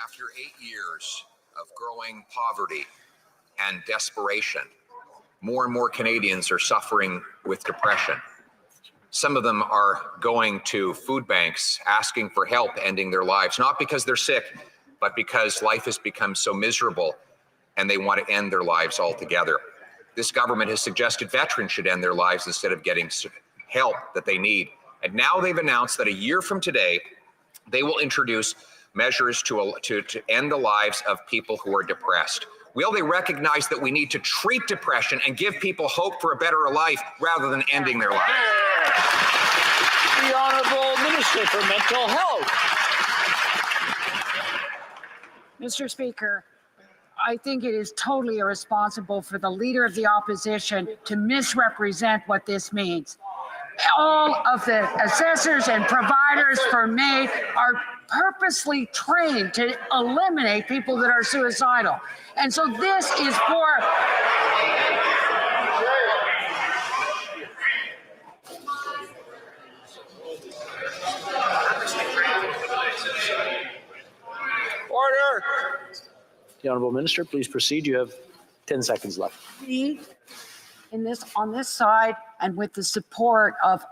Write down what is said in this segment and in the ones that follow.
After 8 years of growing poverty and desperation, more and more Canadians are suffering with depression. Some of them are going to food banks asking for help ending their lives, not because they're sick, but because life has become so miserable and they want to end their lives altogether. This government has suggested veterans should end their lives instead of getting help that they need. And now they've announced that a year from today, they will introduce measures to end the lives of people who are depressed. Will they recognize that we need to treat depression and give people hope for a better life rather than ending their life? The Honourable Minister for Mental Health. Mr. Speaker, I think it is totally irresponsible for the Leader of the Opposition to misrepresent what this means. All of the assessors and providers for MAID are purposely trained to eliminate people that are suicidal. And so this is for... Order. The Honourable Minister, please proceed. You have 10 seconds left. On this side, and with the support of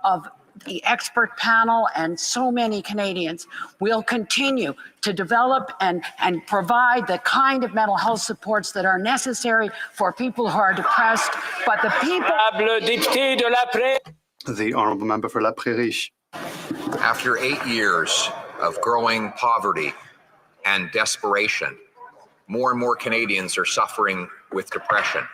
the expert panel and so many Canadians, will continue to develop and provide the kind of mental health supports that are necessary for people who are depressed. But the people... The Honourable Member for La Prairie. After 8 years of growing poverty and desperation, more and more Canadians are suffering with depression.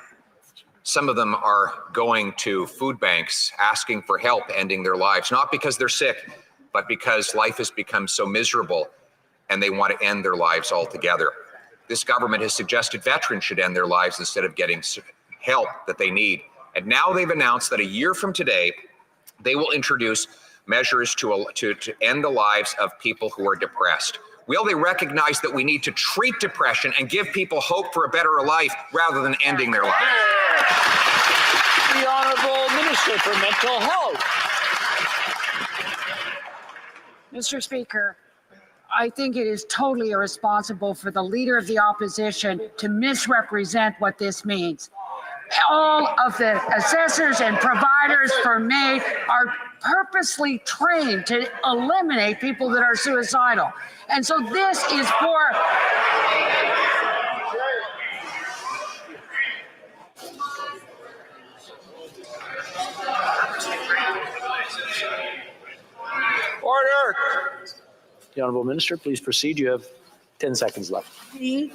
Some of them are going to food banks asking for help ending their lives, not because they're sick, but because life has become so miserable and they want to end their lives altogether. This government has suggested veterans should end their lives instead of getting help that they need. And now they've announced that a year from today, they will introduce measures to end the lives of people who are depressed. Will they recognize that we need to treat depression and give people hope for a better life rather than ending their life? The Honourable Minister for Mental Health. Mr. Speaker, I think it is totally irresponsible for the Leader of the Opposition to misrepresent what this means. All of the assessors and providers for MAID are purposely trained to eliminate people that are suicidal. And so this is for Order. The Honorable Minister, please proceed. You have 10 seconds left. me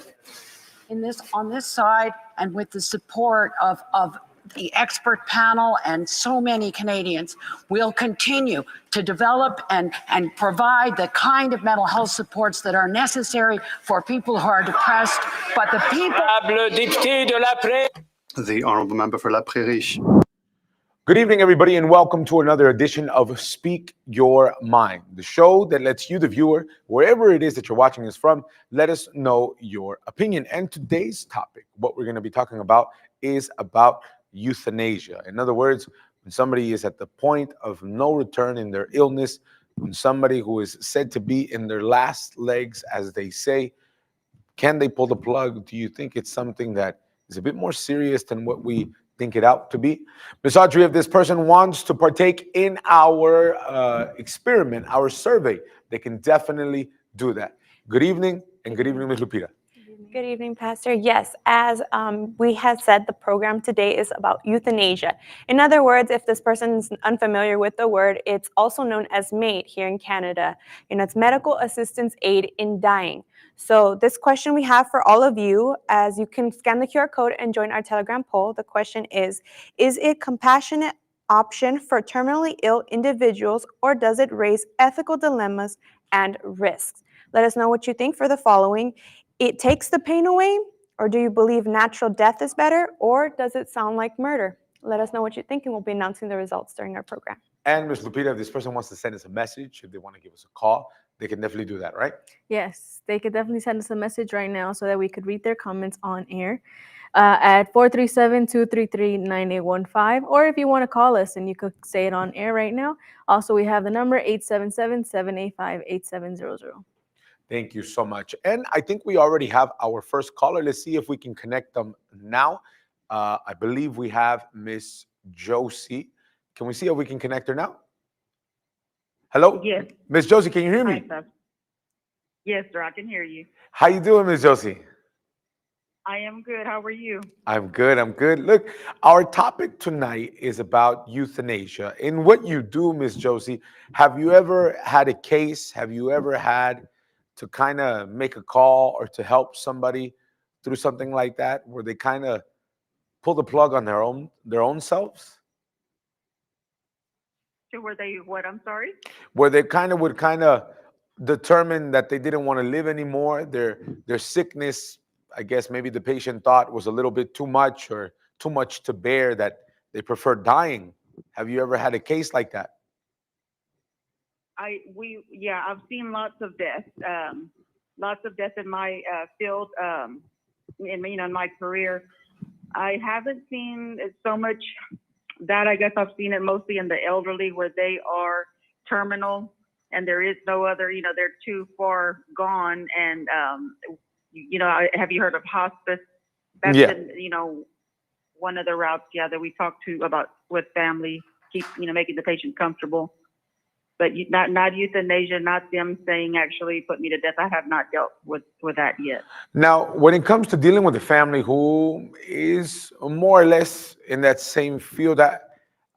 in this, on this side, and with the support of the expert panel and so many Canadians, will continue to develop and provide the kind of mental health supports that are necessary for people who are depressed. But the people. The Honourable Member for La Prairie. Good evening, everybody, and welcome to another edition of Speak Your Mind, the show that lets you, the viewer, wherever it is that you're watching us from, let us know your opinion. And today's topic, what we're going to be talking about, is about euthanasia. In other words, when somebody is at the point of no return in their illness, when somebody who is said to be in their last legs, as they say, can they pull the plug? Do you think it's something that is a bit more serious than what we think it out to be? Ms. Audrey, if this person wants to partake in our experiment, our survey, they can definitely do that. Good evening, and good evening, Ms. Lupita. Good evening, Pastor. Yes, as we had said, the program today is about euthanasia. In other words, if this person is unfamiliar with the word, it's also known as MAID here in Canada. It's medical assistance aid in dying. So this question we have for all of you, as you can scan the QR code and join our Telegram poll, the question is it a compassionate option for terminally ill individuals, or does it raise ethical dilemmas and risks? Let us know what you think for the following. It takes the pain away, or do you believe natural death is better, or does it sound like murder? Let us know what you think, and we'll be announcing the results during our program. And Ms. Lupita, if this person wants to send us a message, if they want to give us a call, they can definitely do that, right? Yes, they could definitely send us a message right now so that we could read their comments on air at 437-233-9815. Or if you want to call us and you could say it on air right now. Also, we have the number 877-785-8700. Thank you so much. And I think we already have our first caller. Let's see if we can connect them now. I believe we have Miss Josie. Can we see if we can connect her now? Hello? Yes. Miss Josie, can you hear me? Hi, sir. Yes, sir, I can hear you. How you doing, Miss Josie? I am good. How are you? I'm good. I'm good. Look, our topic tonight is about euthanasia. In what you do, Miss Josie, have you ever had a case? Have you ever had to kind of make a call or to help somebody through something like that, where they kind of pull the plug on their own selves? So were they what? I'm sorry? Where they would determine that they didn't want to live anymore. Their sickness, I guess maybe the patient thought, was a little bit too much or too much to bear, that they prefer dying. Have you ever had a case like that? I've seen lots of deaths in my field, in my career. I haven't seen so much that. I guess I've seen it mostly in the elderly, where they are terminal and there is no other, they're too far gone. And, have you heard of hospice? That's been, one of the routes, that we talk to about with family, keep, making the patient comfortable. But not euthanasia, not them saying actually put me to death. I have not dealt with that yet. Now, when it comes to dealing with a family who is more or less in that same field,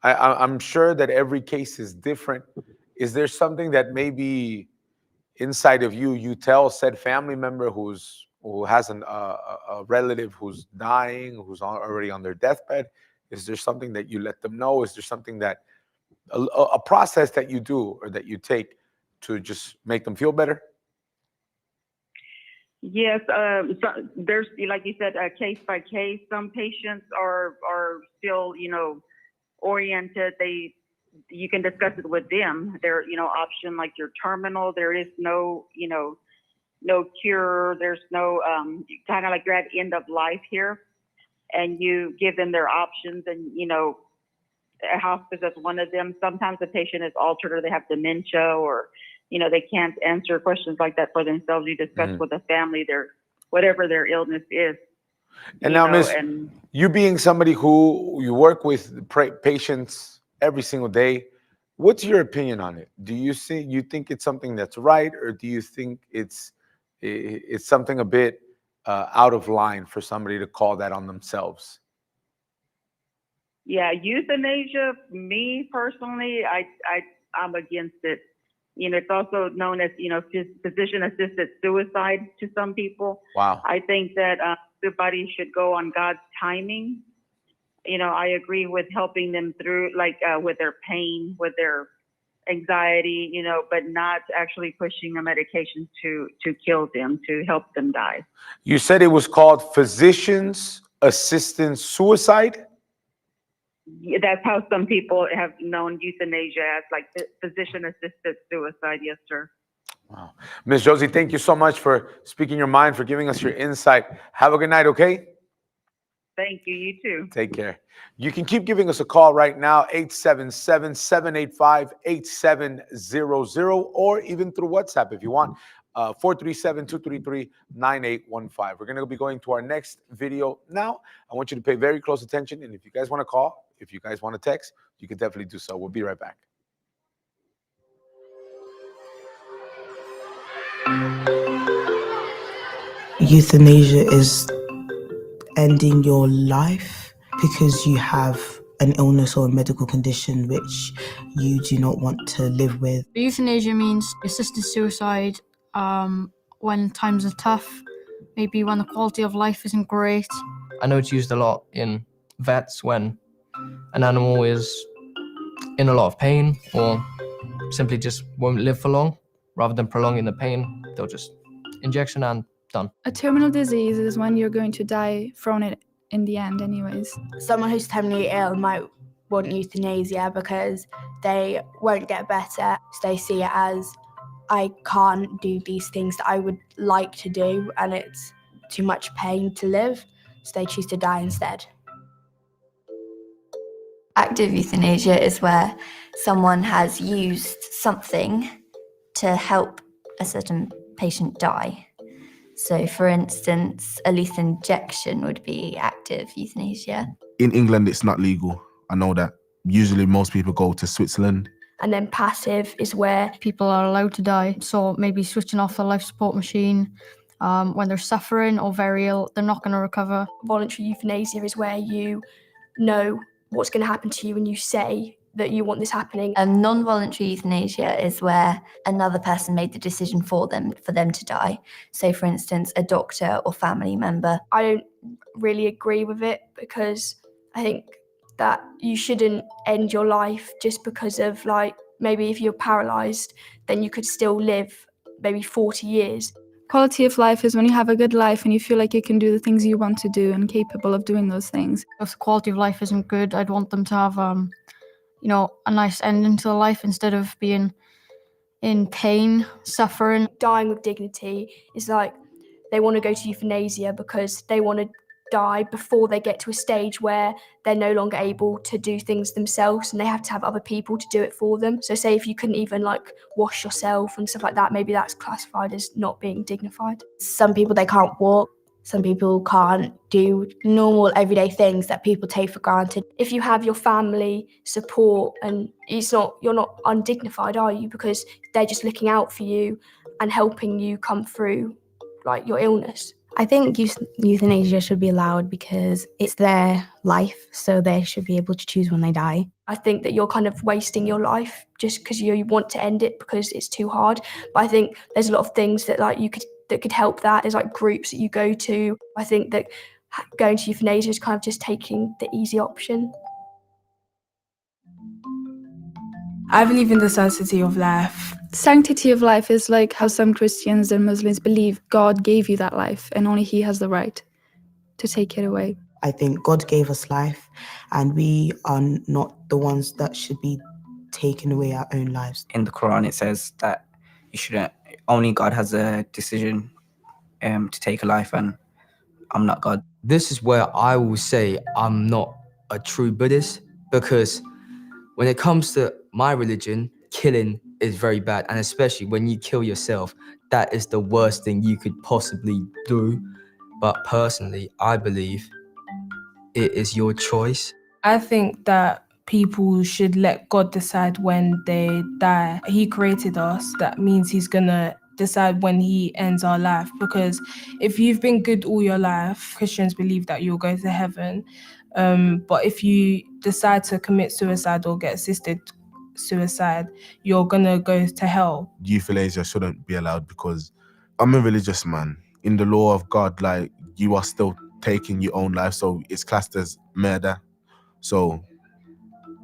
I'm sure that every case is different. Is there something that maybe inside of you tell said family member who has a relative who's dying, who's already on their deathbed? Is there something that you let them know? Is there something that a process that you do or that you take to just make them feel better? Yes, so there's, like you said, case by case. Some patients are still, oriented. You can discuss it with them. Their, option, like you're terminal. There is no, no cure. There's no kind of like you're at end of life here, and you give them their options, and hospice is one of them. Sometimes the patient is altered, or they have dementia, or they can't answer questions like that for themselves. You discuss with the family whatever their illness is, And you now, know, Miss, and you being somebody who you work with patients every single day, what's your opinion on it? Do you think it's something that's right, or do you think it's something a bit out of line for somebody to call that on themselves? yeah, euthanasia, me personally, I'm against it. You know, it's also known as, you know, physician-assisted suicide to some people. Wow. I think that everybody should go on God's timing. You know, I agree with helping them through, like with their pain, with their anxiety, you know, but not actually pushing a medication to kill them, to help them die. You said it was called physician's assisted suicide? Yeah, that's how some people have known euthanasia as, like physician-assisted suicide. Yes, sir. Wow. Ms. Josie, thank you so much for speaking your mind, for giving us your insight. Have a good night, okay? Thank you. You too. Take care. You can keep giving us a call right now, 877-785-8700, or even through WhatsApp if you want, 437-233-9815. We're going to be going to our next video now. I want you to pay very close attention, and if you guys want to call, if you guys want to text, you can definitely do so. We'll be right back. Euthanasia is ending your life because you have an illness or a medical condition which you do not want to live with. Euthanasia means assisted suicide when times are tough, maybe when the quality of life isn't great. I know it's used a lot in vets when an animal is in a lot of pain or simply just won't live for long. Rather than prolonging the pain, they'll just injection and done. A terminal disease is when you're going to die from it in the end anyways. Someone who's terminally ill might want euthanasia because they won't get better. So they see it as, I can't do these things that I would like to do and it's too much pain to live. So they choose to die instead. Active euthanasia is where someone has used something to help a certain patient die. So, for instance, a lethal injection would be active euthanasia. In England, it's not legal. I know that. Usually most people go to Switzerland. And then passive is where people are allowed to die. So maybe switching off the life support machine when they're suffering or very ill, they're not going to recover. Voluntary euthanasia is where you know what's going to happen to you and you say that you want this happening. Non-voluntary euthanasia is where another person made the decision for them to die. So, for instance, a doctor or family member. I don't really agree with it because I think that you shouldn't end your life just because of, like, maybe if you're paralyzed, then you could still live maybe 40 years. Quality of life is when you have a good life and you feel like you can do the things you want to do and capable of doing those things. If the quality of life isn't good, I'd want them to have a nice ending to life instead of being in pain, suffering. Dying with dignity is like they want to go to euthanasia because they want to die before they get to a stage where they're no longer able to do things themselves and they have to have other people to do it for them. So say if you couldn't even like wash yourself and stuff like that, maybe that's classified as not being dignified. Some people, they can't walk. Some people can't do normal everyday things that people take for granted. If you have your family support and you're not undignified, are you? Because they're just looking out for you and helping you come through like your illness. I think euthanasia should be allowed because it's their life, so they should be able to choose when they die. I think that you're kind of wasting your life just because you want to end it because it's too hard. But I think there's a lot of things that that could help that. There's like groups that you go to. I think that going to euthanasia is kind of just taking the easy option. I believe in the sanctity of life. Sanctity of life is like how some Christians and Muslims believe God gave you that life and only He has the right to take it away. I think God gave us life and we are not the ones that should be taking away our own lives. In the Quran it says that you shouldn't, only God has a decision to take a life and I'm not God. This is where I will say I'm not a true Buddhist because when it comes to my religion, killing is very bad, and especially when you kill yourself, that is the worst thing you could possibly do. But personally, I believe it is your choice. I think that people should let God decide when they die. He created us. That means he's gonna decide when he ends our life. Because if you've been good all your life, Christians believe that you'll go to heaven. But if you decide to commit suicide or get assisted suicide, you're gonna go to hell. Euthanasia shouldn't be allowed because I'm a religious man. In the law of God, like, you are still taking your own life, so it's classed as murder. So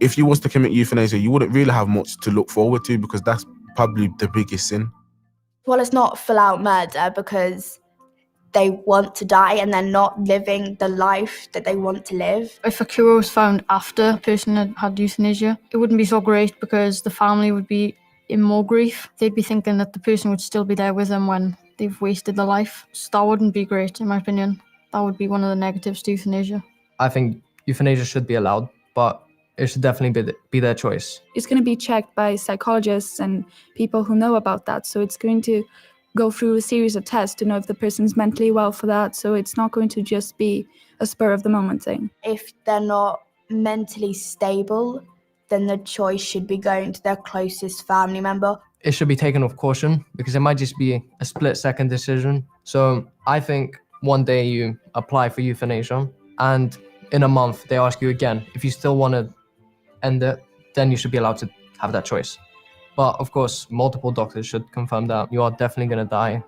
if you was to commit euthanasia, you wouldn't really have much to look forward to because that's probably the biggest sin. Well, it's not full out murder because they want to die and they're not living the life that they want to live. If a cure was found after a person had had euthanasia, it wouldn't be so great because the family would be in more grief. They'd be thinking that the person would still be there with them when they've wasted their life. So that wouldn't be great, in my opinion. That would be one of the negatives to euthanasia. I think euthanasia should be allowed, but it should definitely be their choice. It's going to be checked by psychologists and people who know about that. So it's going to go through a series of tests to know if the person's mentally well for that. So it's not going to just be a spur of the moment thing. If they're not mentally stable, then the choice should be going to their closest family member. It should be taken with caution because it might just be a split-second decision. So I think one day you apply for euthanasia and in a month they ask you again. If you still want to end it, then you should be allowed to have that choice. But of course, multiple doctors should confirm that you are definitely going to die.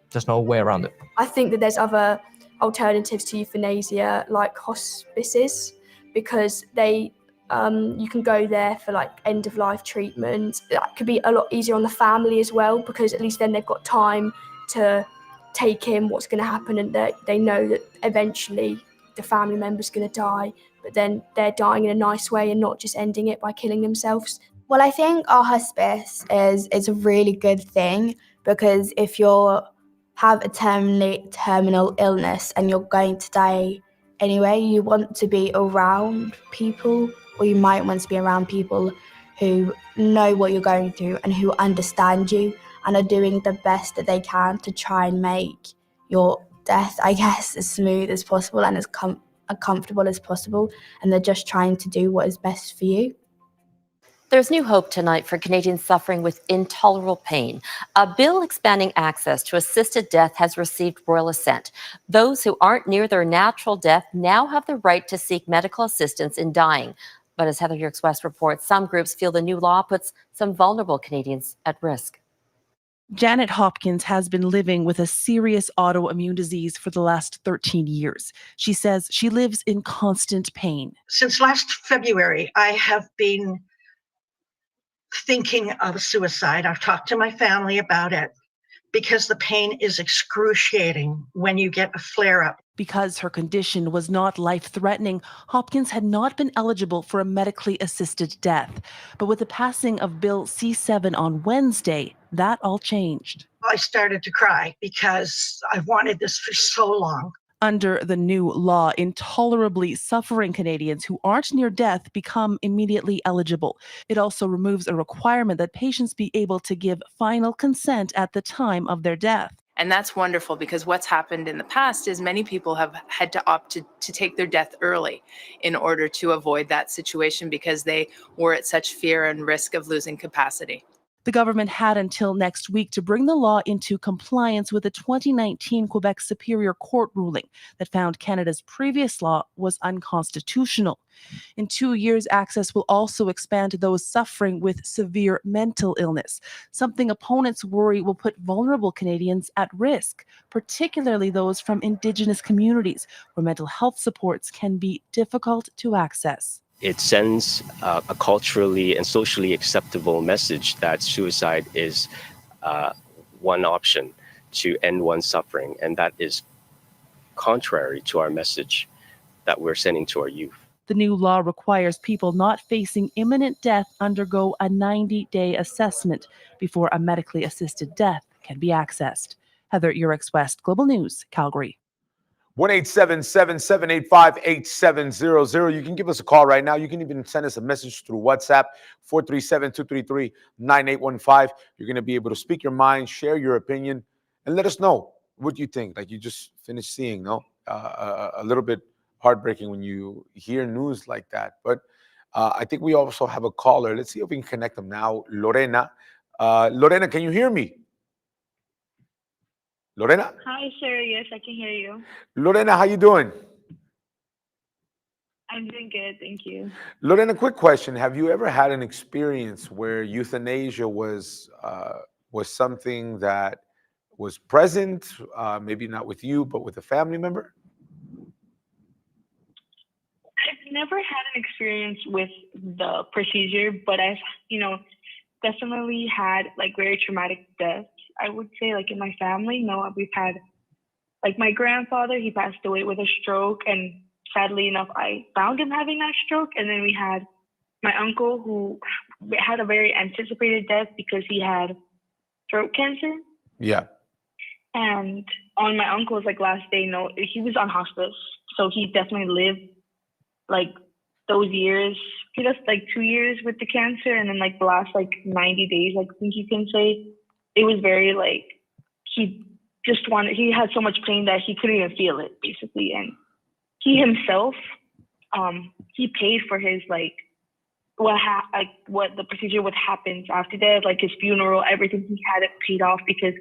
There's no way around it. I think that there's other alternatives to euthanasia, like hospices, because they you can go there for like end of life treatment. That could be a lot easier on the family as well, because at least then they've got time to take in what's going to happen, and they know that eventually the family member's going to die, but then they're dying in a nice way and not just ending it by killing themselves. Well, I think our hospice is a really good thing, because if you have a terminal illness and you're going to die anyway, you want to be around people, or you might want to be around people who know what you're going through and who understand you and are doing the best that they can to try and make your death, I guess, as smooth as possible and as comfortable as possible. And they're just trying to do what is best for you. There's new hope tonight for Canadians suffering with intolerable pain. A bill expanding access to assisted death has received royal assent. Those who aren't near their natural death now have the right to seek medical assistance in dying. But as Heather Yerkes West reports, some groups feel the new law puts some vulnerable Canadians at risk. Janet Hopkins has been living with a serious autoimmune disease for the last 13 years. She says she lives in constant pain. Since last February, I have been thinking of suicide. I've talked to my family about it because the pain is excruciating when you get a flare-up. Because her condition was not life-threatening, Hopkins had not been eligible for a medically assisted death. But with the passing of Bill C-7 on Wednesday, that all changed. I started to cry because I've wanted this for so long. Under the new law, intolerably suffering Canadians who aren't near death become immediately eligible. It also removes a requirement that patients be able to give final consent at the time of their death. And that's wonderful, because what's happened in the past is many people have had to opt to take their death early in order to avoid that situation because they were at such fear and risk of losing capacity. The government had until next week to bring the law into compliance with a 2019 Quebec Superior Court ruling that found Canada's previous law was unconstitutional. In 2 years, access will also expand to those suffering with severe mental illness, something opponents worry will put vulnerable Canadians at risk, particularly those from Indigenous communities, where mental health supports can be difficult to access. It sends a culturally and socially acceptable message that suicide is one option to end one's suffering, and that is contrary to our message that we're sending to our youth. The new law requires people not facing imminent death undergo a 90-day assessment before a medically assisted death can be accessed. Heather Yerkes West, Global News, Calgary. 1-877-785-8700. You can give us a call right now. You can even send us a message through WhatsApp, 437-233-9815. You're going to be able to speak your mind, share your opinion, and let us know What do you think? Like you just finished seeing, no? A little bit heartbreaking when you hear news like that. But I think we also have a caller. Let's see if we can connect them now. Lorena. Lorena, can you hear me? Lorena? Hi, sir. Yes, I can hear you. Lorena, how you doing? I'm doing good, thank you. Lorena, quick question. Have you ever had an experience where euthanasia was something that was present, maybe not with you, but with a family member? I've never had an experience with the procedure, but I've, definitely had like very traumatic deaths. I would say like in my family, we've had like my grandfather, he passed away with a stroke, and sadly enough, I found him having that stroke. And then we had my uncle who had a very anticipated death because he had throat cancer. Yeah. And on my uncle's like last day, he was on hospice, so he definitely lived like those years. He just like 2 years with the cancer, and then like the last like 90 days, I think you can say, it was very like he had so much pain that he couldn't even feel it basically. And he himself, he paid for his like what the procedure would happen after that, like his funeral, everything. He had it paid off because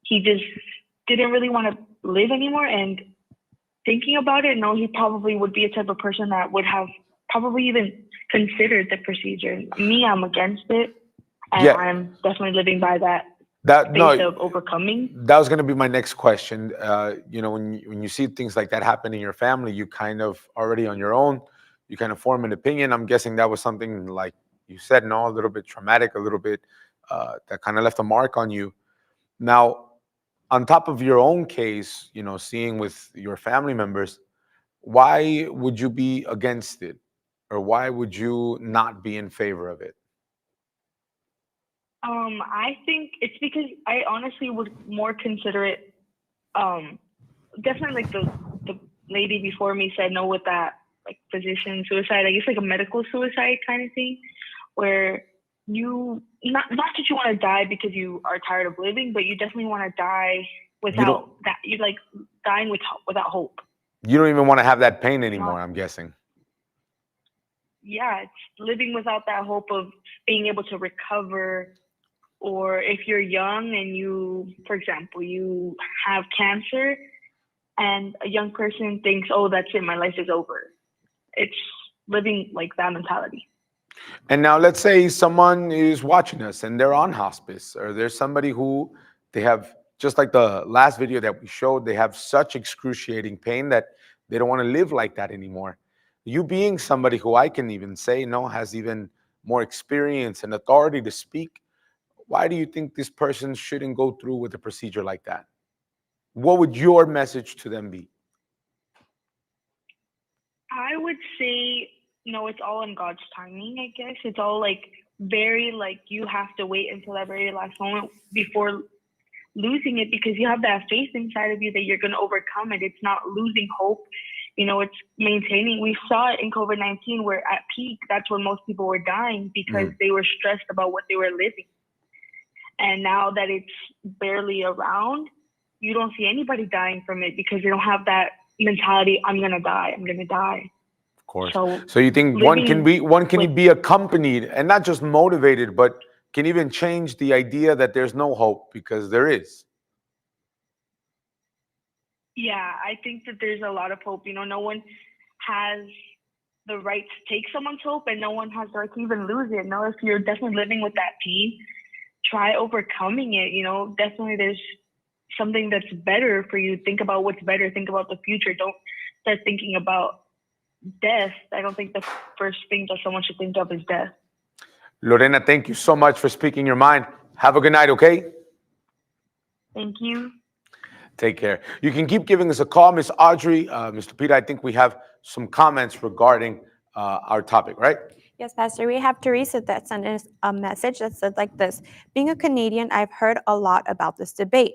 he just didn't really want to live anymore. And thinking about it, he probably would be a type of person that would have probably even considered the procedure. Me, I'm against it, and Yeah. I'm definitely living by that No, space of overcoming. that was going to be my next question. When you see things like that happen in your family, you kind of already on your own, you kind of form an opinion. I'm guessing that was something like you said, a little bit traumatic, a little bit that kind of left a mark on you. Now, on top of your own case, seeing with your family members, why would you be against it, or why would you not be in favor of it? I think it's because I honestly would more consider it, definitely like the lady before me said, no, with that like physician suicide, I guess like a medical suicide kind of thing, where you not that you want to die because you are tired of living, but you definitely want to die without that. You like dying without hope. You don't even want to have that pain anymore, I'm guessing. Yeah, it's living without that hope of being able to recover. Or if you're young and you, for example, you have cancer and a young person thinks, oh, that's it, my life is over. It's living like that mentality. And now let's say someone is watching us and they're on hospice, or there's somebody who they have, just like the last video that we showed, they have such excruciating pain that they don't want to live like that anymore. You being somebody who I can even say, has even more experience and authority to speak, why do you think this person shouldn't go through with a procedure like that? What would your message to them be? I would say, it's all in God's timing, I guess. It's all like very like you have to wait until that very last moment before losing it, because you have that faith inside of you that you're going to overcome it. It's not losing hope. It's maintaining. We saw it in COVID-19 where at peak, that's when most people were dying because they were stressed about what they were living. And now that it's barely around, you don't see anybody dying from it because they don't have that mentality, I'm going to die, I'm going to die. Of course. So you think one can be accompanied and not just motivated, but can even change the idea that there's no hope, because there is. Yeah, I think that there's a lot of hope. No one has the right to take someone's hope, and no one has the right to even lose it. If you're definitely living with that pain, try overcoming it. Definitely there's something that's better for you. Think about what's better. Think about the future. Don't start thinking about death. I don't think the first thing that someone should think of is death. Lorena, thank you so much for speaking your mind. Have a good night, okay? Thank you. Take care. You can keep giving us a call, Miss Audrey. Mr. Peter, I think we have some comments regarding our topic, right? Yes, Pastor, we have Teresa that sent us a message that said like this: being a Canadian, I've heard a lot about this debate.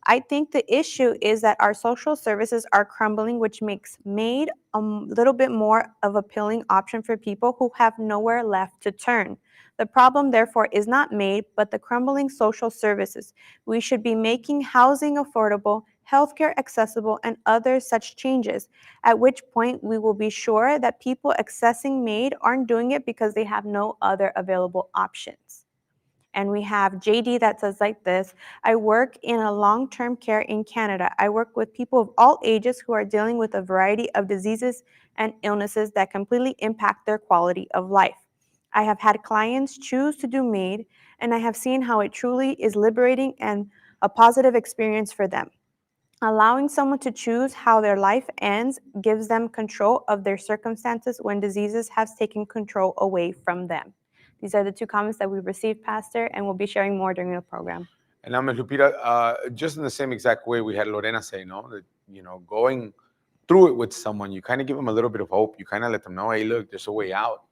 I think the issue is that our social services are crumbling, which makes MAID a little bit more of an appealing option for people who have nowhere left to turn. The problem, therefore, is not MAID, but the crumbling social services. We should be making housing affordable, healthcare accessible, and other such changes, at which point we will be sure that people accessing MAID aren't doing it because they have no other available options. And we have JD that says like this: I work in a long-term care in Canada. I work with people of all ages who are dealing with a variety of diseases and illnesses that completely impact their quality of life. I have had clients choose to do MAID, and I have seen how it truly is liberating and a positive experience for them. Allowing someone to choose how their life ends gives them control of their circumstances when diseases have taken control away from them. These are the two comments that we received, Pastor, and we'll be sharing more during the program. And now, Ms. Lupita, just in the same exact way we had Lorena say, no, that, you know, going through it with someone, you kind of give them a little bit of hope. You kind of let them know, hey, look, there's a way out.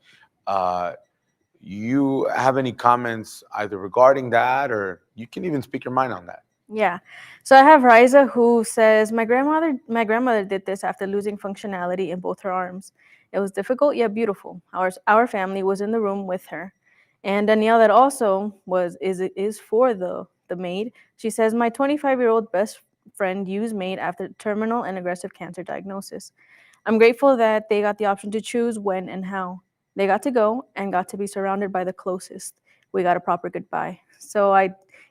You have any comments either regarding that, or you can even speak your mind on that? Yeah. So I have Riza, who says, my grandmother did this after losing functionality in both her arms. It was difficult yet beautiful. Our family was in the room with her. And Danielle, that also is for the MAID. She says, my 25-year-old best friend used MAID after terminal and aggressive cancer diagnosis. I'm grateful that they got the option to choose when and how. They got to go and got to be surrounded by the closest. We got a proper goodbye. So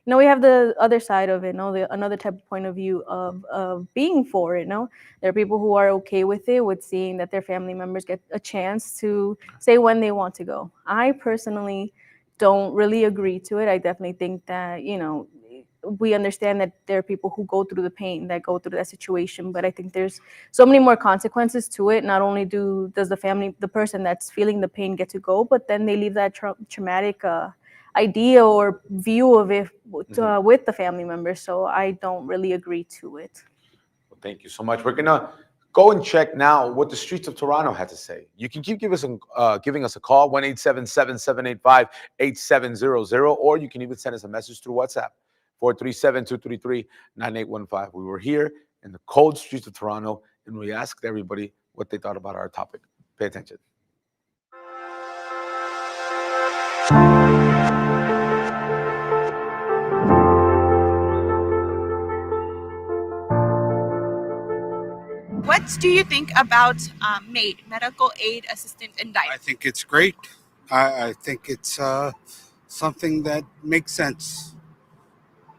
we have the other side of it, another type of point of view of being for it. There are people who are okay with it, with seeing that their family members get a chance to say when they want to go. I personally don't really agree to it. I definitely think that, we understand that there are people who go through the pain, that go through that situation, but I think there's so many more consequences to it. Not only does the person that's feeling the pain get to go, but then they leave that traumatic idea or view of it with the family members. So I don't really agree to it. Well, thank you so much. We're gonna go and check now what the streets of Toronto had to say. You can keep giving us a call, 1-877-785-8700, or you can even send us a message through WhatsApp, 437-233-9815. We were here in the cold streets of Toronto, and we asked everybody what they thought about our topic. Pay attention. What do you think about MAID, medical aid assistant in dying? I think it's great. I think it's something that makes sense.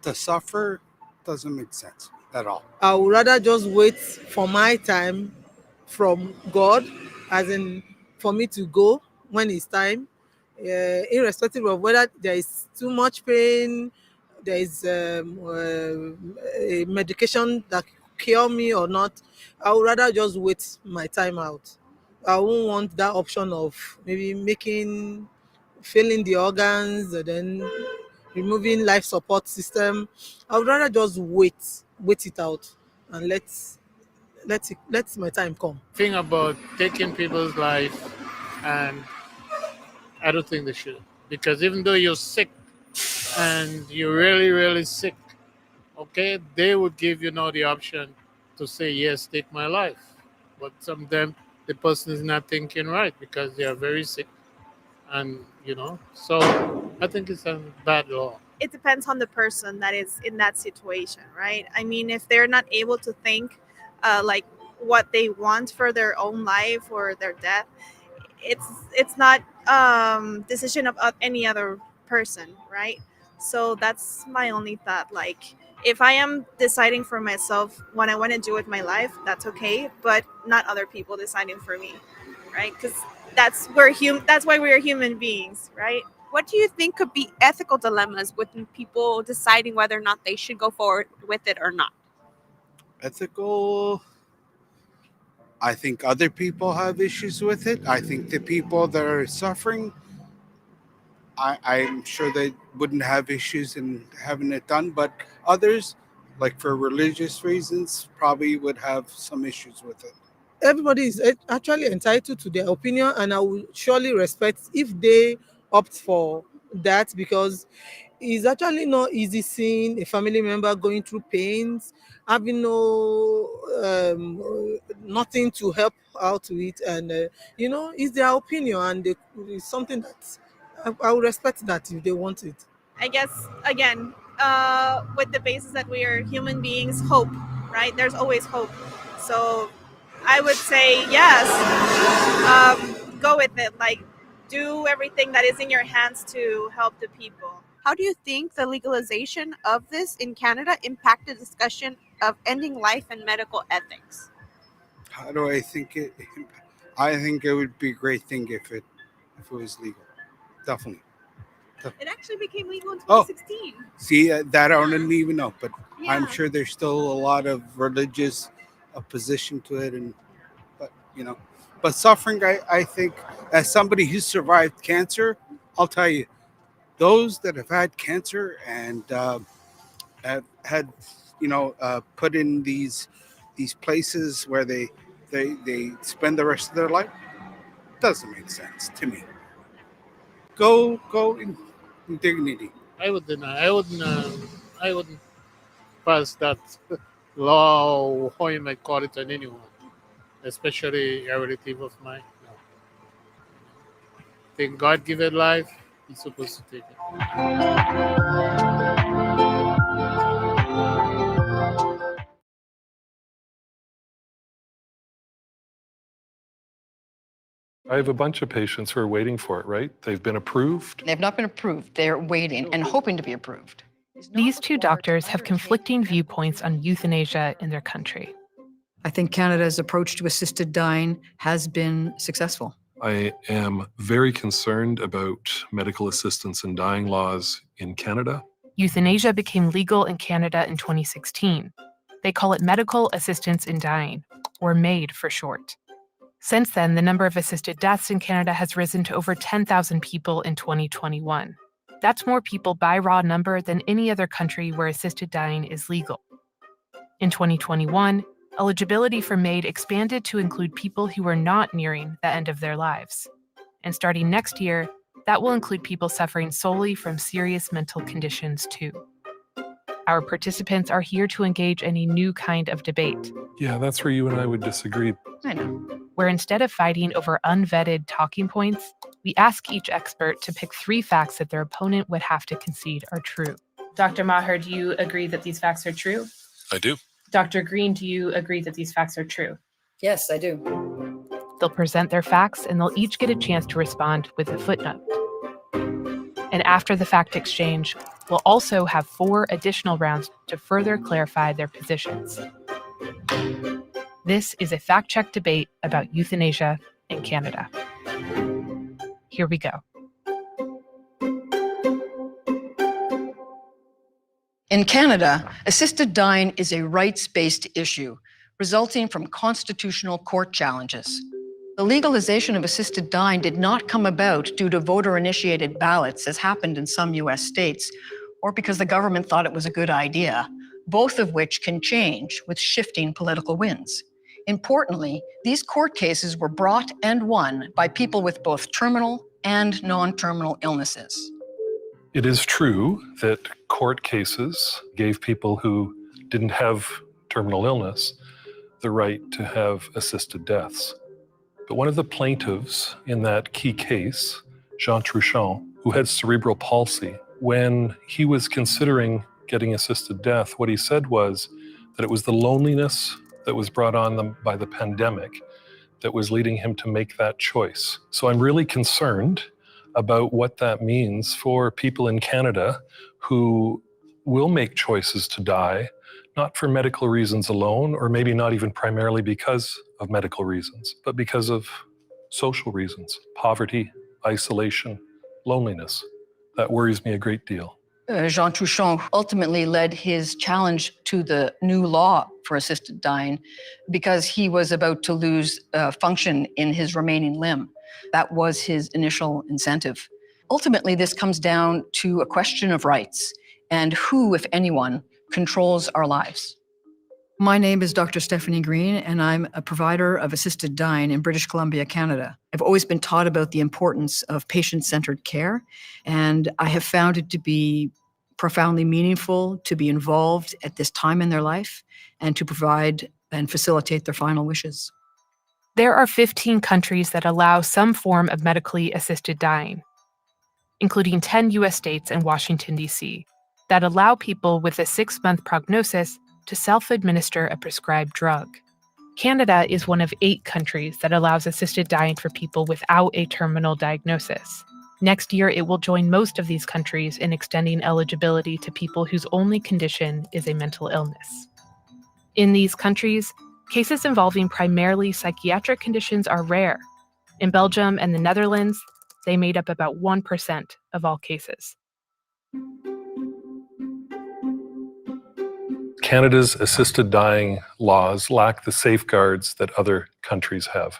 To suffer doesn't make sense at all. I would rather just wait for my time from God, as in for me to go when it's time, irrespective of whether there is too much pain, there is a medication that cure me or not. I would rather just wait my time out. I won't want that option of maybe failing the organs and then removing life support system. I would rather just wait it out and let my time come. Thing about taking people's life, and I don't think they should, because even though you're sick and you're really, really sick, okay, they would give you now the option to say, yes, take my life. But sometimes the person is not thinking right because they are very sick. And, so I think it's a bad law. It depends on the person that is in that situation, right? I mean, if they're not able to think like what they want for their own life or their death, it's not decision of any other person, right? So that's my only thought. Like, if I am deciding for myself what I want to do with my life, that's okay, but not other people deciding for me, right? Because that's why we're human beings, right? What do you think could be ethical dilemmas with people deciding whether or not they should go forward with it or not? Ethical, I think other people have issues with it. I think the people that are suffering, I'm sure they wouldn't have issues in having it done, but others, like for religious reasons, probably would have some issues with it. Everybody is actually entitled to their opinion, and I will surely respect if they opt for that, because it's actually not easy seeing a family member going through pains, having nothing to help out with, and it's their opinion, and it's something that I will respect that if they want it. I guess, again, with the basis that we are human beings, hope right? There's always hope. So I would say yes, go with it. Like, do everything that is in your hands to help the people. How do you think the legalization of this in Canada impacted discussion of ending life and medical ethics? How do I think it? I think it would be a great thing if it was legal. Definitely. It actually became legal in Oh. 2016. See, that I don't even know, but I'm Yeah. sure there's still a lot of religious opposition to it, but suffering. I think, as somebody who survived cancer, I'll tell you, those that have had cancer and have had, put in these places where they spend the rest of their life, doesn't make sense to me. Go in dignity. I would deny. I wouldn't pass that law, or how you might call it, on anyone, especially a relative of mine. No. I think God given life, He's supposed to take it. I have a bunch of patients who are waiting for it, right? They've been approved. They've not been approved. They're waiting and hoping to be approved. These two doctors have conflicting viewpoints on euthanasia in their country. I think Canada's approach to assisted dying has been successful. I am very concerned about medical assistance in dying laws in Canada. Euthanasia became legal in Canada in 2016. They call it medical assistance in dying, or MAID for short. Since then, the number of assisted deaths in Canada has risen to over 10,000 people in 2021. That's more people by raw number than any other country where assisted dying is legal. In 2021, eligibility for MAID expanded to include people who are not nearing the end of their lives. And starting next year, that will include people suffering solely from serious mental conditions too. Our participants are here to engage in a new kind of debate. Yeah, that's where you and I would disagree. I know. Where instead of fighting over unvetted talking points, we ask each expert to pick 3 facts that their opponent would have to concede are true. Dr. Maher, do you agree that these facts are true? I do. Dr. Green, do you agree that these facts are true? Yes, I do. They'll present their facts and they'll each get a chance to respond with a footnote. And after the fact exchange, we'll also have 4 additional rounds to further clarify their positions. This is a fact-check debate about euthanasia in Canada. Here we go. In Canada, assisted dying is a rights-based issue resulting from constitutional court challenges. The legalization of assisted dying did not come about due to voter-initiated ballots, as happened in some US states, or because the government thought it was a good idea, both of which can change with shifting political winds. Importantly, these court cases were brought and won by people with both terminal and non-terminal illnesses. It is true that court cases gave people who didn't have terminal illness the right to have assisted deaths. But one of the plaintiffs in that key case, Jean Truchon, who had cerebral palsy, when he was considering getting assisted death, what he said was that it was the loneliness that was brought on them by the pandemic that was leading him to make that choice. So I'm really concerned about what that means for people in Canada who will make choices to die, not for medical reasons alone, or maybe not even primarily because of medical reasons, but because of social reasons, poverty, isolation, loneliness. That worries me a great deal. Jean Truchon ultimately led his challenge to the new law for assisted dying because he was about to lose function in his remaining limb. That was his initial incentive. Ultimately, this comes down to a question of rights and who, if anyone, controls our lives. My name is Dr. Stephanie Green, and I'm a provider of assisted dying in British Columbia, Canada. I've always been taught about the importance of patient-centered care, and I have found it to be profoundly meaningful to be involved at this time in their life and to provide and facilitate their final wishes. There are 15 countries that allow some form of medically assisted dying, including 10 US states and Washington, D.C., that allow people with a 6-month prognosis to self-administer a prescribed drug. Canada is one of 8 countries that allows assisted dying for people without a terminal diagnosis. Next year, it will join most of these countries in extending eligibility to people whose only condition is a mental illness. In these countries, cases involving primarily psychiatric conditions are rare. In Belgium and the Netherlands, they made up about 1% of all cases. Canada's assisted dying laws lack the safeguards that other countries have.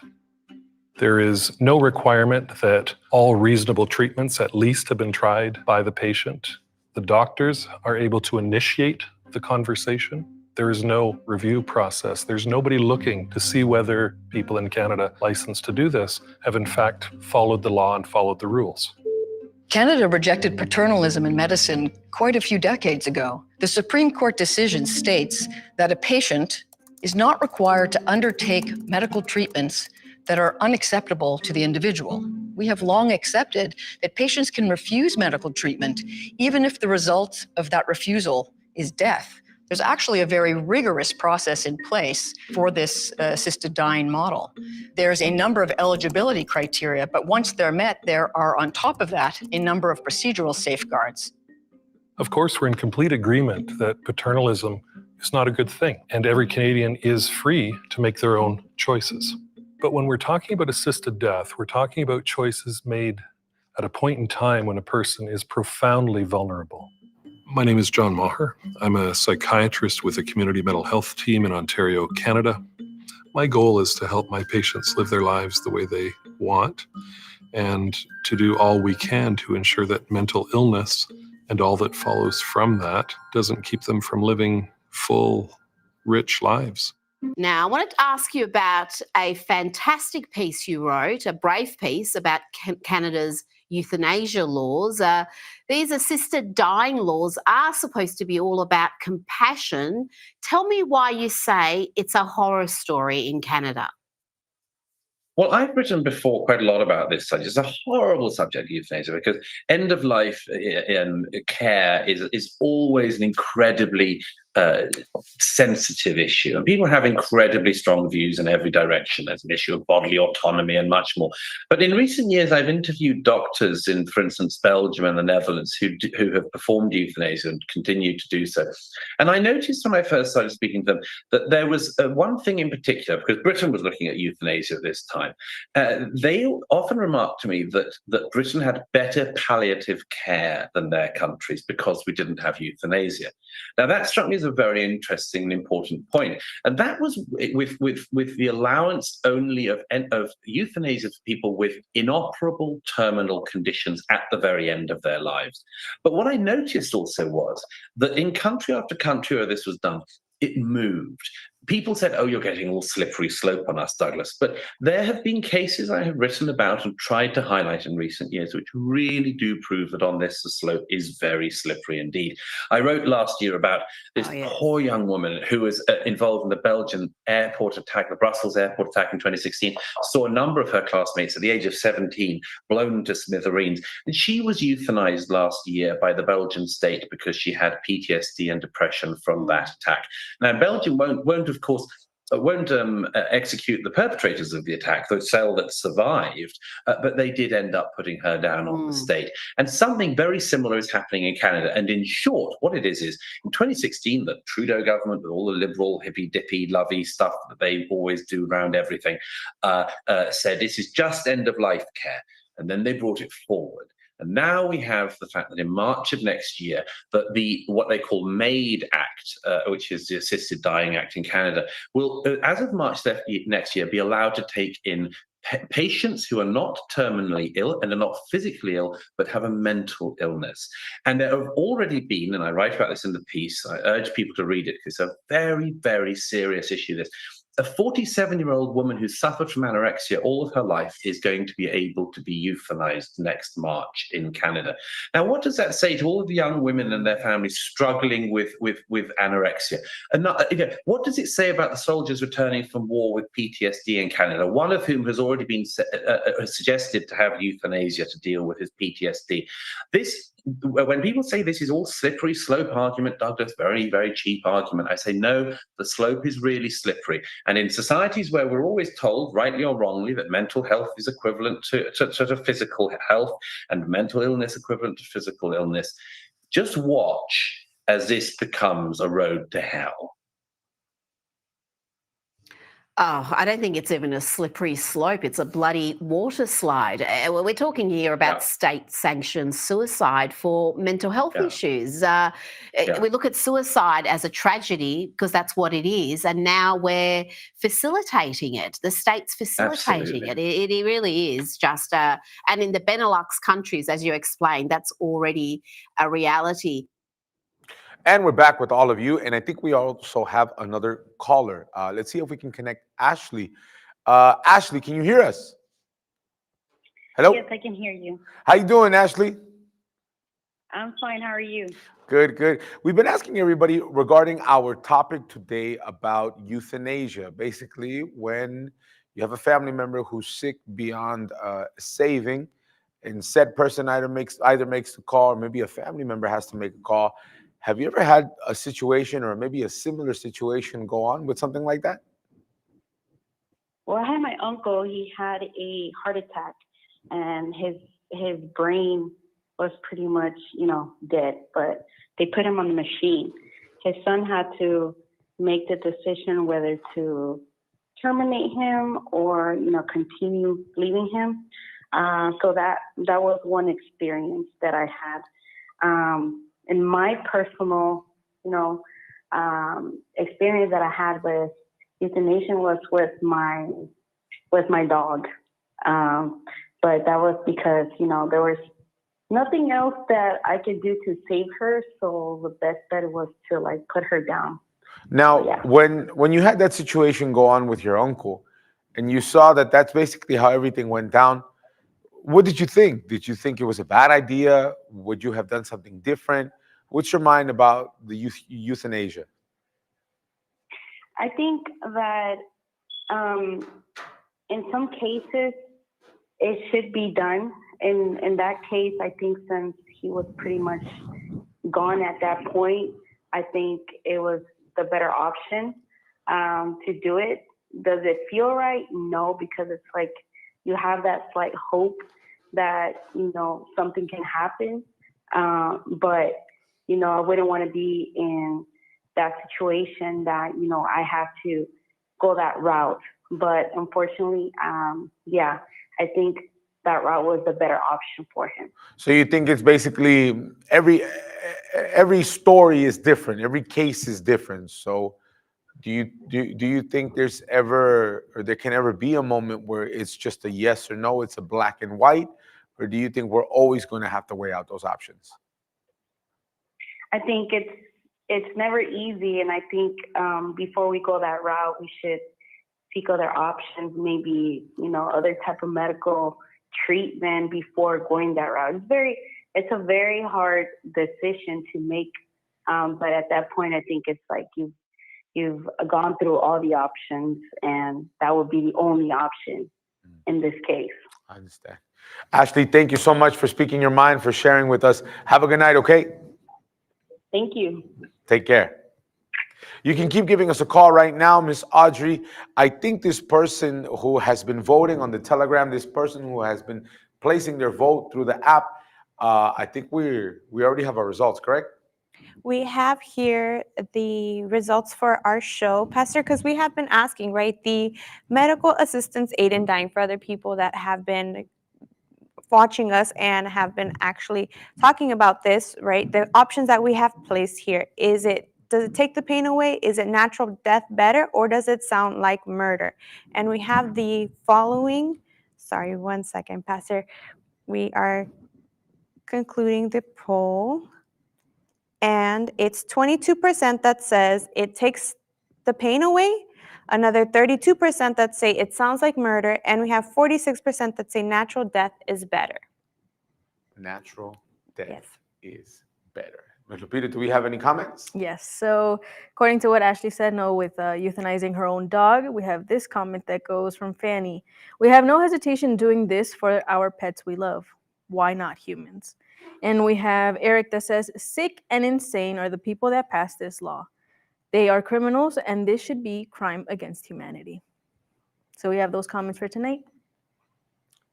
There is no requirement that all reasonable treatments at least have been tried by the patient. The doctors are able to initiate the conversation. There is no review process. There's nobody looking to see whether people in Canada licensed to do this have in fact followed the law and followed the rules. Canada rejected paternalism in medicine quite a few decades ago. The Supreme Court decision states that a patient is not required to undertake medical treatments that are unacceptable to the individual. We have long accepted that patients can refuse medical treatment even if the result of that refusal is death. There's actually a very rigorous process in place for this assisted dying model. There's a number of eligibility criteria, but once they're met, there are on top of that a number of procedural safeguards. Of course, we're in complete agreement that paternalism is not a good thing, and every Canadian is free to make their own choices. But when we're talking about assisted death, we're talking about choices made at a point in time when a person is profoundly vulnerable. My name is John Maher. I'm a psychiatrist with a community mental health team in Ontario, Canada. My goal is to help my patients live their lives the way they want and to do all we can to ensure that mental illness and all that follows from that doesn't keep them from living full, rich lives. Now, I wanted to ask you about a fantastic piece you wrote, a brave piece about Canada's euthanasia laws. These assisted dying laws are supposed to be all about compassion. Tell me why you say it's a horror story in Canada. Well, I've written before quite a lot about this subject. It's a horrible subject, euthanasia, because end-of-life care is always an incredibly sensitive issue. And people have incredibly strong views in every direction. There's an issue of bodily autonomy and much more. But in recent years, I've interviewed doctors in, for instance, Belgium and the Netherlands who have performed euthanasia and continue to do so. And I noticed when I first started speaking to them that there was one thing in particular, because Britain was looking at euthanasia at this time. They often remarked to me that Britain had better palliative care than their countries because we didn't have euthanasia. Now, that struck me as a very interesting and important point. And that was with the allowance only of euthanasia for people with inoperable terminal conditions at the very end of their lives. But what I noticed also was that in country after country where this was done, it moved. People said, oh, you're getting all slippery slope on us, Douglas. But there have been cases I have written about and tried to highlight in recent years which really do prove that on this, the slope is very slippery indeed. I wrote last year about this poor young woman who was involved in the Belgian airport attack, the Brussels airport attack in 2016, saw a number of her classmates at the age of 17 blown to smithereens. And she was euthanized last year by the Belgian state because she had PTSD and depression from that attack. Now, Belgium won't of course, execute the perpetrators of the attack, the cell that survived, but they did end up putting her down on the state. And something very similar is happening in Canada. And in short, what it is in 2016, the Trudeau government, with all the liberal, hippy-dippy, lovey stuff that they always do around everything, said this is just end-of-life care. And then they brought it forward. And now we have the fact that in March of next year, that what they call MAID Act, which is the Assisted Dying Act in Canada, will, as of March next year, be allowed to take in patients who are not terminally ill and are not physically ill, but have a mental illness. And there have already been, and I write about this in the piece, I urge people to read it, because it's a very, very serious issue, this. A 47-year-old woman who suffered from anorexia all of her life is going to be able to be euthanized next March in Canada. Now, what does that say to all of the young women and their families struggling with anorexia? And what does it say about the soldiers returning from war with PTSD in Canada, one of whom has already been suggested to have euthanasia to deal with his PTSD? This when people say this is all slippery slope argument, Douglas, very, very cheap argument, I say, no, the slope is really slippery. And in societies where we're always told, rightly or wrongly, that mental health is equivalent to physical health and mental illness equivalent to physical illness, just watch as this becomes a road to hell. Oh, I don't think it's even a slippery slope. It's a bloody water slide. We're talking here about state-sanctioned suicide for mental health issues. We look at suicide as a tragedy because that's what it is, and now we're facilitating it. The state's facilitating it. It really is just and in the Benelux countries, as you explained, that's already a reality. And we're back with all of you. And I think we also have another caller. Let's see if we can connect Ashley. Ashley, can you hear us? Hello? Yes, I can hear you. How you doing, Ashley? I'm fine. How are you? Good, good. We've been asking everybody regarding our topic today about euthanasia. Basically, when you have a family member who's sick beyond saving, and said person either makes the call, or maybe a family member has to make a call. Have you ever had a situation or maybe a similar situation go on with something like that? Well, I had my uncle. He had a heart attack, and his brain was pretty much, dead. But they put him on the machine. His son had to make the decision whether to terminate him or, continue leaving him. So that was one experience that I had. In my personal, experience that I had with euthanasia was with my dog. But that was because, there was nothing else that I could do to save her. So the best bet was to put her down. Now, when you had that situation go on with your uncle, and you saw that that's basically how everything went down, what did you think? Did you think it was a bad idea? Would you have done something different? What's your mind about the euthanasia? I think that in some cases it should be done. In that case, I think since he was pretty much gone at that point, I think it was the better option to do it. Does it feel right? No, because it's like you have that slight hope that, something can happen. But, I wouldn't want to be in that situation that, I have to go that route. But unfortunately, I think that route was the better option for him. So you think it's basically every story is different, every case is different. So do you think there can ever be a moment where it's just a yes or no, it's a black and white, or do you think we're always going to have to weigh out those options? I think it's never easy, and I think before we go that route, we should seek other options, maybe other type of medical treatment before going that route. It's a very hard decision to make, but at that point, I think it's like you've gone through all the options, and that would be the only option in this case. I understand. Ashley, thank you so much for speaking your mind, for sharing with us. Have a good night, okay? Thank you. Take care. You can keep giving us a call right now, Miss Audrey. I think this person who has been voting on the Telegram, this person who has been placing their vote through the app, I think we already have our results, correct? We have here the results for our show, Pastor, because we have been asking, right, the medical assistance aid in dying for other people that have been watching us and have been actually talking about this, right? The options that we have placed here, does it take the pain away? Is it natural death better, or does it sound like murder? And we have the following, sorry, 1 second, Pastor. We are concluding the poll. And it's 22% that says it takes the pain away, another 32% that say it sounds like murder, and we have 46% that say natural death is better. Natural death is better. Ms. Lupita, do we have any comments? Yes. So according to what Ashley said, no, with euthanizing her own dog, we have this comment that goes from Fanny. We have no hesitation doing this for our pets we love. Why not humans? And we have Eric that says, sick and insane are the people that pass this law. They are criminals, and this should be crime against humanity. So we have those comments for tonight.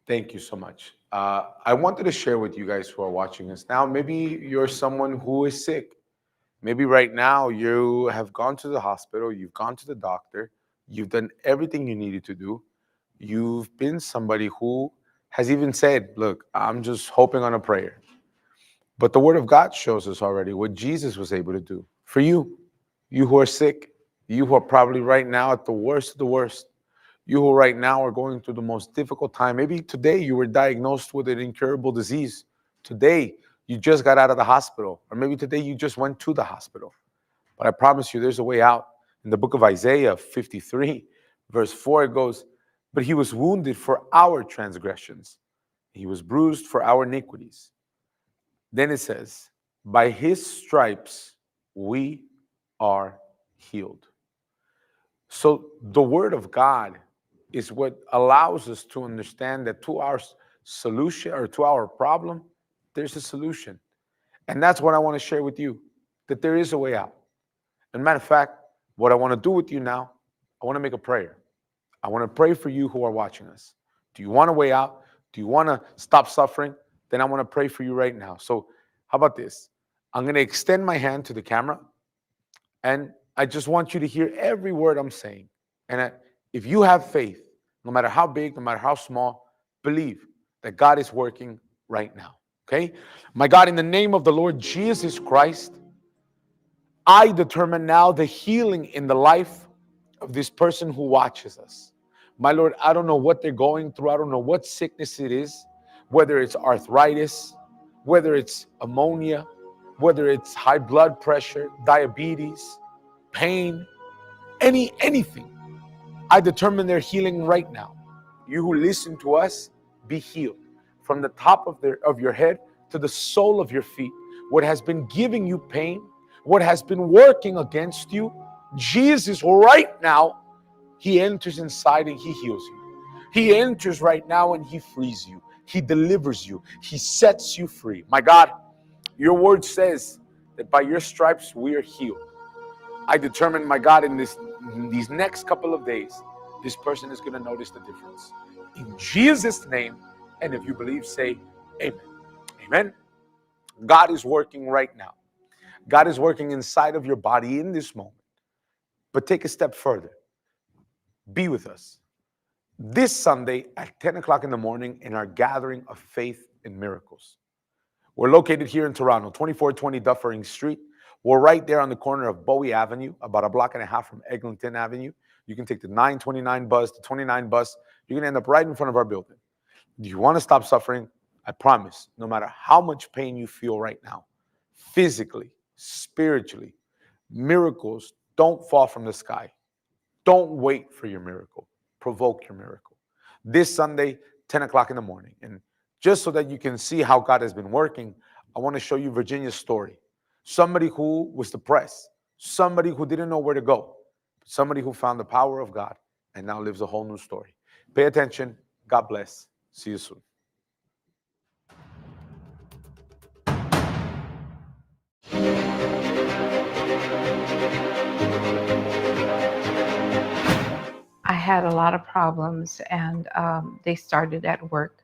Thank you so much. I wanted to share with you guys who are watching us now. Maybe you're someone who is sick. Maybe right now you have gone to the hospital, you've gone to the doctor, you've done everything you needed to do. You've been somebody who has even said, look, I'm just hoping on a prayer. But the Word of God shows us already what Jesus was able to do for you. You who are sick, you who are probably right now at the worst of the worst, you who right now are going through the most difficult time. Maybe today you were diagnosed with an incurable disease. Today you just got out of the hospital, or maybe today you just went to the hospital. But I promise you there's a way out. In the book of Isaiah 53, verse 4, it goes, but he was wounded for our transgressions. He was bruised for our iniquities. Then it says, by his stripes we are healed. So the Word of God is what allows us to understand that to our solution or to our problem, there's a solution. And that's what I want to share with you, that there is a way out. As a matter of fact, what I want to do with you now, I want to make a prayer. I want to pray for you who are watching us. Do you want a way out? Do you want to stop suffering? Then I want to pray for you right now. So how about this? I'm going to extend my hand to the camera, and I just want you to hear every word I'm saying. And if you have faith, no matter how big, no matter how small, believe that God is working right now. Okay? My God, in the name of the Lord Jesus Christ, I determine now the healing in the life of this person who watches us. My Lord, I don't know what they're going through. I don't know what sickness it is, whether it's arthritis, whether it's ammonia, whether it's high blood pressure, diabetes, pain, anything. I determine their healing right now. You who listen to us, be healed from the top of your head to the sole of your feet. What has been giving you pain, what has been working against you, Jesus right now, he enters inside and he heals you. He enters right now and he frees you. He delivers you. He sets you free. My God, your word says that by your stripes we are healed. I determine, my God, in these next couple of days, this person is going to notice the difference. In Jesus' name, and if you believe, say amen. Amen. God is working right now. God is working inside of your body in this moment. But take a step further. Be with us this Sunday at 10 o'clock in the morning in our gathering of faith and miracles. We're located here in Toronto, 2420 Dufferin Street. We're right there on the corner of Bowie Avenue, about a block and a half from Eglinton Avenue. You can take the 929 bus, the 29 bus. You're going to end up right in front of our building. Do you want to stop suffering? I promise, no matter how much pain you feel right now, physically, spiritually, miracles don't fall from the sky. Don't wait for your miracle. Provoke your miracle. This Sunday, 10 o'clock in the morning. And just so that you can see how God has been working, I want to show you Virginia's story. Somebody who was depressed, somebody who didn't know where to go, somebody who found the power of God and now lives a whole new story. Pay attention. God bless. See you soon. I had a lot of problems, and they started at work.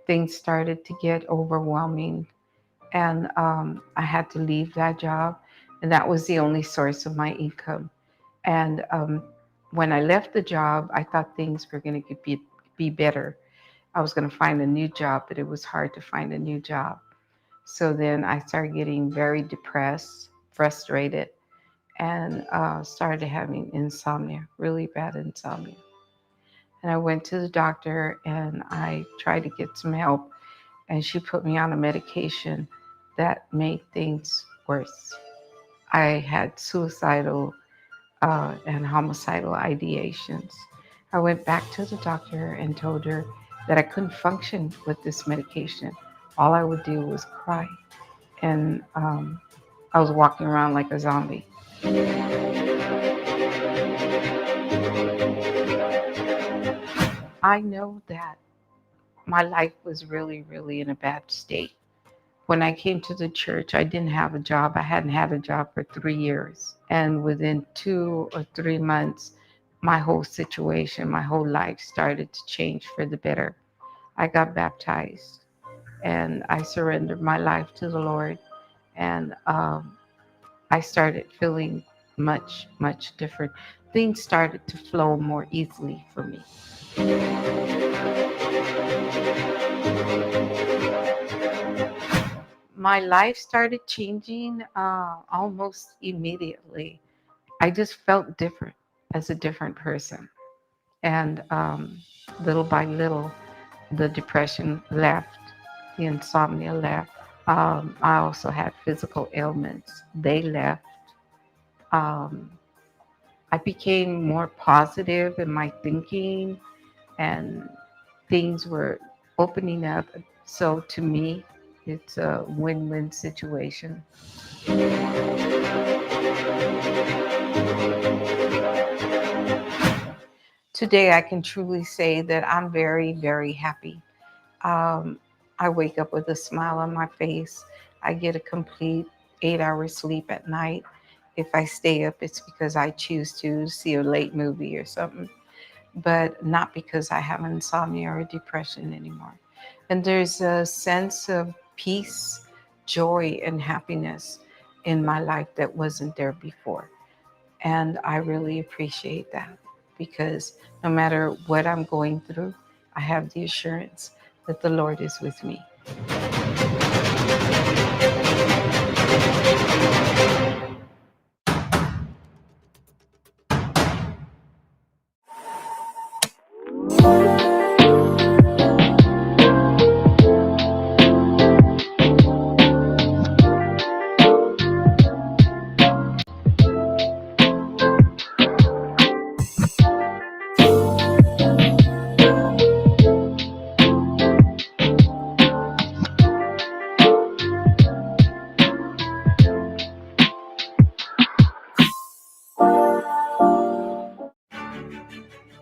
Things started to get overwhelming, and I had to leave that job, and that was the only source of my income. And when I left the job, I thought things were going to be better. I was going to find a new job, but it was hard to find a new job. So then I started getting very depressed, frustrated, and started having insomnia, really bad insomnia. And I went to the doctor and I tried to get some help, and she put me on a medication that made things worse. I had suicidal and homicidal ideations. I went back to the doctor and told her that I couldn't function with this medication. All I would do was cry. And I was walking around like a zombie. I know that my life was really, really in a bad state. When I came to the church, I didn't have a job. I hadn't had a job for 3 years. And within 2 or 3 months, my whole situation, my whole life started to change for the better. I got baptized and I surrendered my life to the Lord. And I started feeling much, much different. Things started to flow more easily for me. My life started changing almost immediately. I just felt different as a different person. And little by little, the depression left, the insomnia left. I also had physical ailments. They left. I became more positive in my thinking, and things were opening up. So to me, it's a win-win situation. Today, I can truly say that I'm very, very happy. I wake up with a smile on my face. I get a complete 8-hour sleep at night. If I stay up, it's because I choose to see a late movie or something, but not because I have insomnia or depression anymore. And there's a sense of peace, joy, and happiness in my life that wasn't there before. And I really appreciate that, because no matter what I'm going through, I have the assurance that the Lord is with me.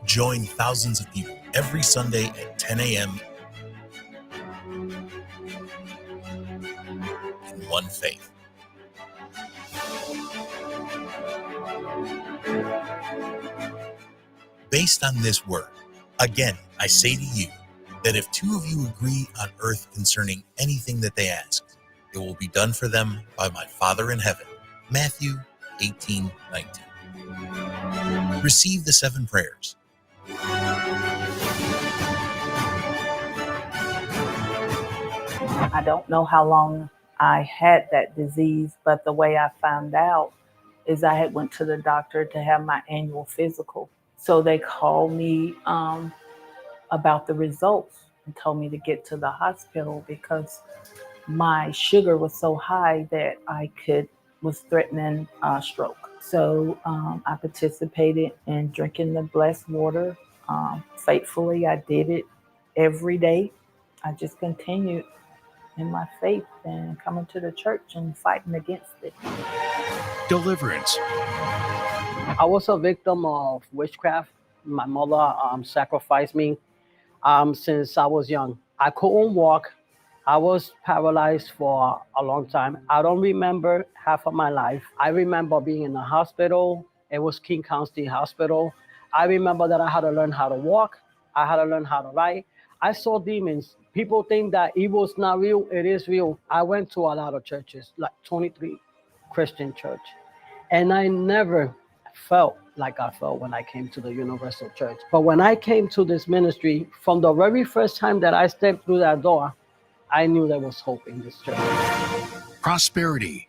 Join thousands of people every Sunday at 10 a.m. in one faith. Based on this word, again, I say to you that if two of you agree on earth concerning anything that they ask, it will be done for them by my Father in heaven. Matthew 18:19. Receive the 7 prayers. I don't know how long I had that disease, but the way I found out is I had went to the doctor to have my annual physical. So they called me about the results and told me to get to the hospital because my sugar was so high that was threatening a stroke. So I participated in drinking the blessed water. Faithfully, I did it every day. I just continued in my faith and coming to the church and fighting against it. Deliverance. I was a victim of witchcraft. My mother sacrificed me since I was young. I couldn't walk. I was paralyzed for a long time. I don't remember half of my life. I remember being in the hospital. It was King County Hospital. I remember that I had to learn how to walk. I had to learn how to write. I saw demons. People think that evil's not real. It is real. I went to a lot of churches, like 23 Christian church. And I never felt like I felt when I came to the Universal Church. But when I came to this ministry, from the very first time that I stepped through that door, I knew there was hope in this church. Prosperity.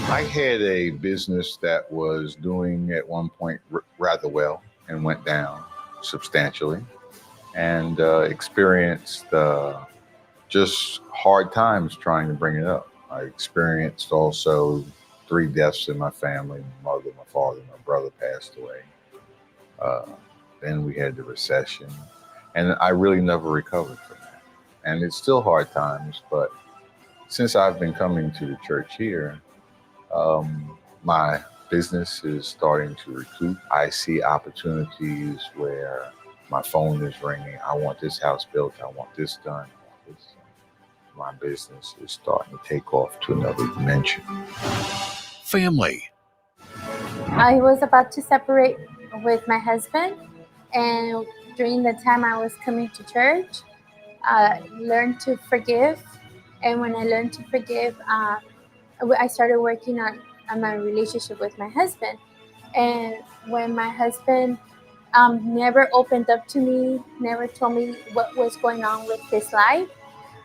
I had a business that was doing at one point rather well and went down substantially, and experienced just hard times trying to bring it up. I experienced also 3 deaths in my family. My mother, my father, my brother passed away. Then we had the recession, and I really never recovered from that. And it's still hard times, but since I've been coming to the church here, my business is starting to recoup. I see opportunities where my phone is ringing. I want this house built. I want this done. I want this done. my business is starting to take off to another dimension. Family. I was about to separate with my husband, and during the time I was coming to church, I learned to forgive. And when I learned to forgive, I started working on my relationship with my husband. And when my husband never opened up to me, never told me what was going on with his life,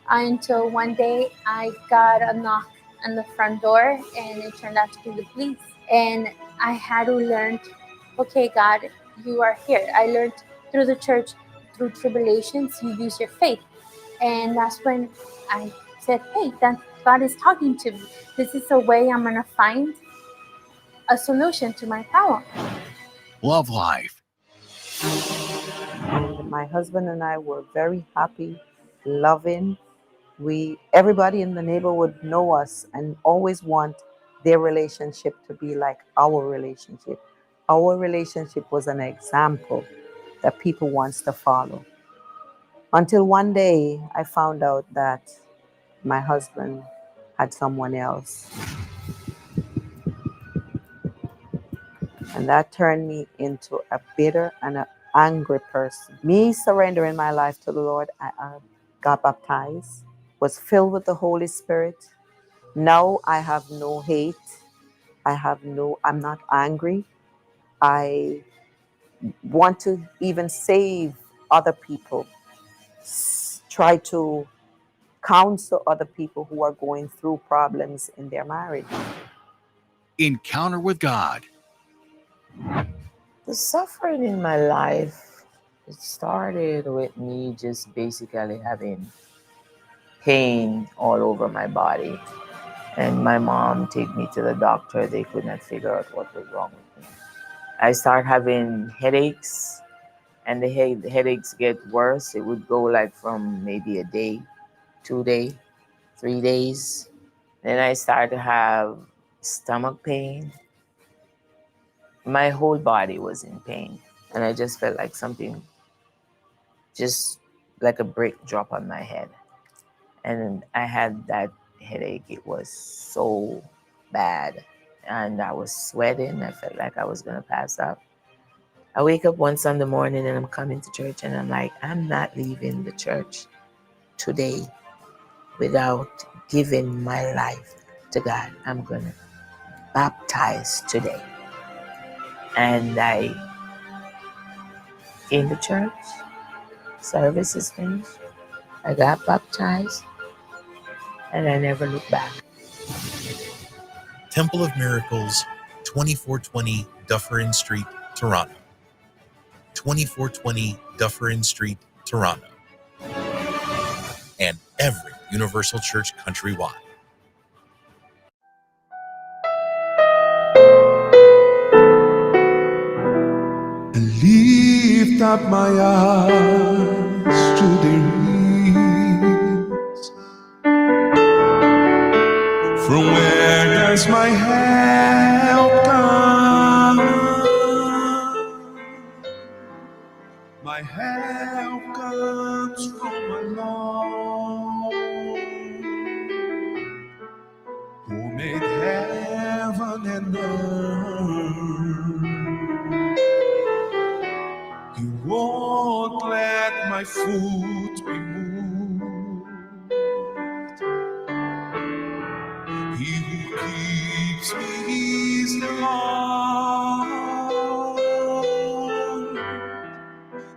until one day I got a knock on the front door, and it turned out to be the police. And I had to learn, okay, God, you are here. I learned through the church, through tribulations, you use your faith. And that's when I said, hey, that God is talking to me. This is a way I'm going to find a solution to my problem. Love life. And my husband and I were very happy, loving. Everybody in the neighborhood know us and always want their relationship to be like our relationship. Our relationship was an example that people wants to follow. Until one day I found out that my husband had someone else. And that turned me into a bitter and an angry person. Me surrendering my life to the Lord, I got baptized, was filled with the Holy Spirit. Now I have no hate. I'm not angry. I want to even save other people. Try to counsel other people who are going through problems in their marriage. Encounter with God. The suffering in my life, it started with me just basically having pain all over my body. And my mom took me to the doctor. They could not figure out what was wrong with me. I started having headaches, and the headaches get worse. It would go like from maybe a day, 2 days, 3 days. Then I started to have stomach pain. My whole body was in pain. And I just felt like something, just like a brick drop on my head. And I had that headache. It was so bad. And I was sweating. I felt like I was going to pass out. I wake up one Sunday morning and I'm coming to church and I'm like, I'm not leaving the church today without giving my life to God. I'm going to baptize today. And I came to church. Service is finished. I got baptized and I never looked back. Temple of Miracles, 2420 Dufferin Street, Toronto. 2420 Dufferin Street, Toronto. And every Universal Church countrywide. Lift up my eyes to the hills. From where does my help come? My help comes from my Lord, who made heaven and earth. He won't let my foot be moved. He who keeps me is the Lord,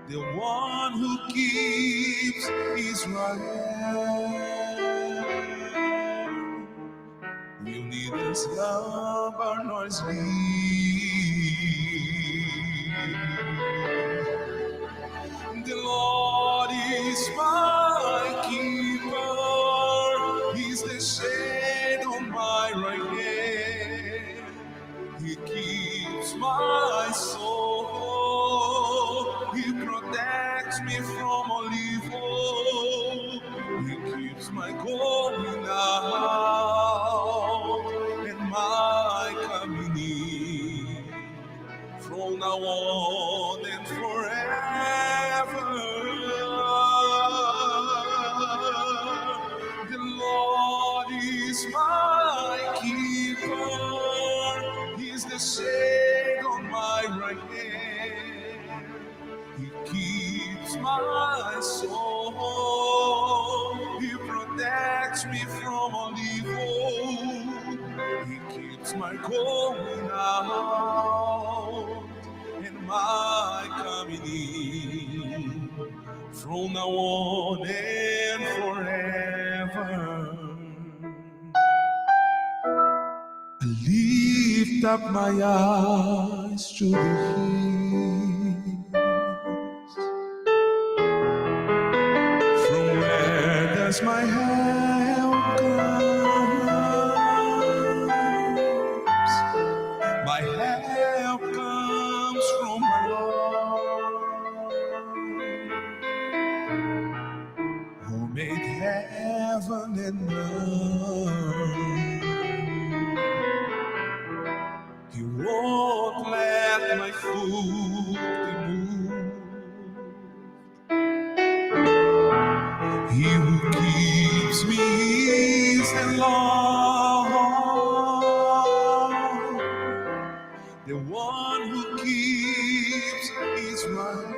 the one who keeps Israel. Will neither slumber nor sleep. The Lord is my keeper. He's the shade on my right hand. He keeps my soul. He protects me from all evil. He keeps my going out and my coming in. From now on and forever, the protects me from all evil. He keeps my going out and my coming in, from now on and forever. I lift up my eyes to the hills. From where does my help comes? My help comes from my Lord, who made heaven and earth. He won't let my foot be moved. He who keeps me is the Lord. The one who keeps Israel.